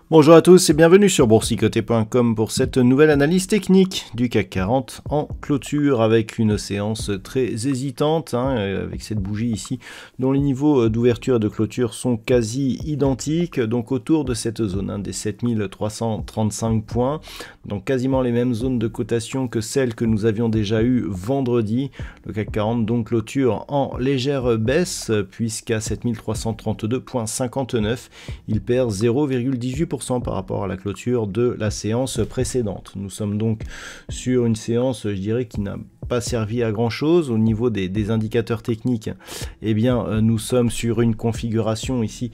Bonjour à tous et bienvenue sur boursicoté.com pour cette nouvelle analyse technique du CAC 40 en clôture avec une séance très hésitante, avec cette bougie ici dont les niveaux d'ouverture et de clôture sont quasi identiques, donc autour de cette zone des 7335 points, donc quasiment les mêmes zones de cotation que celles que nous avions déjà eues vendredi. Le CAC 40 donc clôture en légère baisse puisqu'à 7332,59 il perd 0,18% par rapport à la clôture de la séance précédente. Nous sommes donc sur une séance, je dirais, qui n'a pas servi à grand chose au niveau des indicateurs techniques. Eh bien, nous sommes sur une configuration ici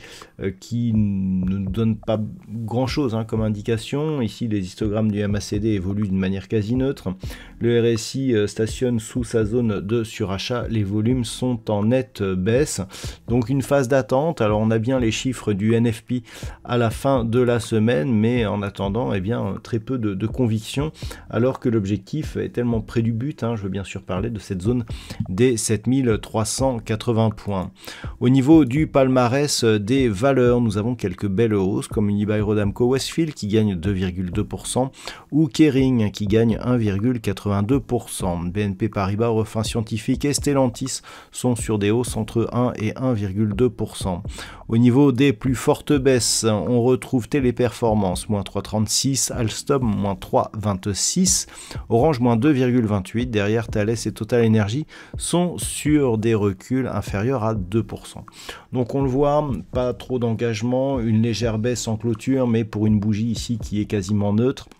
qui ne nous donne pas grand chose comme indication. Ici, les histogrammes du MACD évoluent d'une manière quasi neutre. Le RSI stationne sous sa zone de surachat. Les volumes sont en nette baisse. Donc, une phase d'attente. Alors, on a bien les chiffres du NFP à la fin de la semaine, mais en attendant, eh bien, très peu de conviction, alors que l'objectif est tellement près du but. Je veux bien sûr parler de cette zone des 7380 points. Au niveau du palmarès des valeurs, nous avons quelques belles hausses comme Unibail-Rodamco Westfield qui gagne 2,2% ou Kering qui gagne 1,82%. BNP Paribas, Refin Scientifique et Stellantis sont sur des hausses entre 1 et 1,2%. Au niveau des plus fortes baisses, on retrouve Téléperformance, moins 3,36, Alstom, moins 3,26, Orange, moins 2,28, derrière Thales et Total Energy sont sur des reculs inférieurs à 2%. Donc on le voit, pas trop d'engagement, une légère baisse en clôture, mais pour une bougie ici qui est quasiment neutre.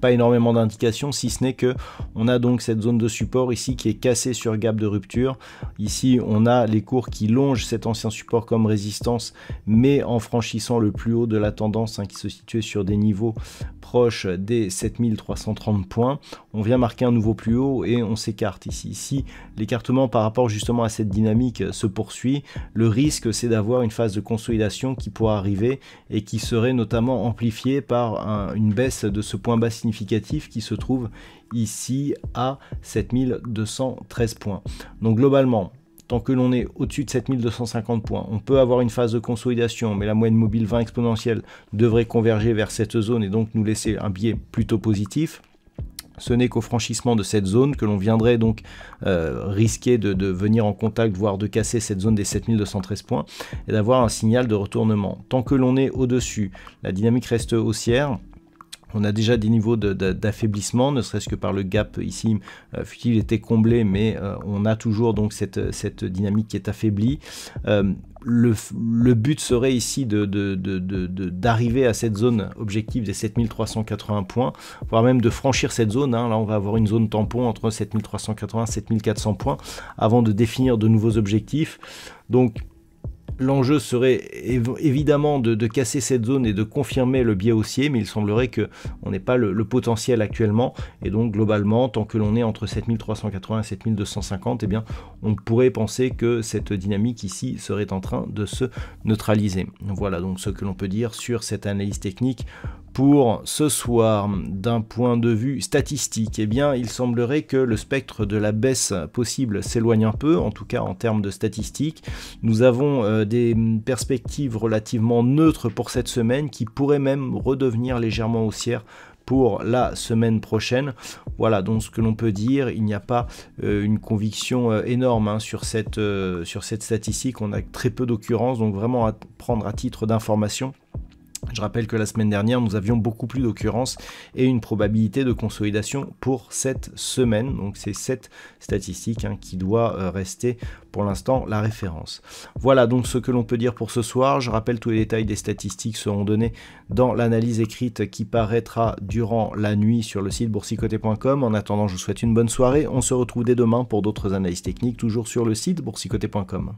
Pas énormément d'indications, si ce n'est que on a donc cette zone de support ici qui est cassée sur gap de rupture. Ici on a les cours qui longent cet ancien support comme résistance, mais en franchissant le plus haut de la tendance qui se situait sur des niveaux proches des 7330 points. On vient marquer un nouveau plus haut et on s'écarte ici. Ici l'écartement par rapport justement à cette dynamique se poursuit. Le risque c'est d'avoir une phase de consolidation qui pourra arriver et qui serait notamment amplifiée par une baisse de ce point bas significatif qui se trouve ici à 7213 points. Donc globalement, tant que l'on est au-dessus de 7250 points, on peut avoir une phase de consolidation, mais la moyenne mobile 20 exponentielle devrait converger vers cette zone et donc nous laisser un biais plutôt positif. Ce n'est qu'au franchissement de cette zone que l'on viendrait donc risquer de venir en contact, voire de casser cette zone des 7213 points et d'avoir un signal de retournement. Tant que l'on est au-dessus, la dynamique reste haussière. On a déjà des niveaux d'affaiblissement, ne serait-ce que par le gap ici, fut-il été comblé, mais on a toujours donc cette dynamique qui est affaiblie. Le but serait ici d'arriver à cette zone objective des 7380 points, voire même de franchir cette zone. Là, on va avoir une zone tampon entre 7380 et 7400 points avant de définir de nouveaux objectifs. Donc, l'enjeu serait évidemment de casser cette zone et de confirmer le biais haussier, mais il semblerait qu'on n'ait pas le potentiel actuellement. Et donc globalement, tant que l'on est entre 7380 et 7250, eh bien, on pourrait penser que cette dynamique ici serait en train de se neutraliser. Voilà donc ce que l'on peut dire sur cette analyse technique. Pour ce soir, d'un point de vue statistique, eh bien, il semblerait que le spectre de la baisse possible s'éloigne un peu, en tout cas en termes de statistiques. Nous avons des perspectives relativement neutres pour cette semaine qui pourraient même redevenir légèrement haussières pour la semaine prochaine. Voilà donc ce que l'on peut dire. Il n'y a pas une conviction énorme sur cette statistique. On a très peu d'occurrences, donc vraiment à prendre à titre d'information. Je rappelle que la semaine dernière, nous avions beaucoup plus d'occurrences et une probabilité de consolidation pour cette semaine. Donc c'est cette statistique qui doit rester pour l'instant la référence. Voilà donc ce que l'on peut dire pour ce soir. Je rappelle tous les détails des statistiques seront donnés dans l'analyse écrite qui paraîtra durant la nuit sur le site boursicoté.com. En attendant, je vous souhaite une bonne soirée. On se retrouve dès demain pour d'autres analyses techniques, toujours sur le site boursicoté.com.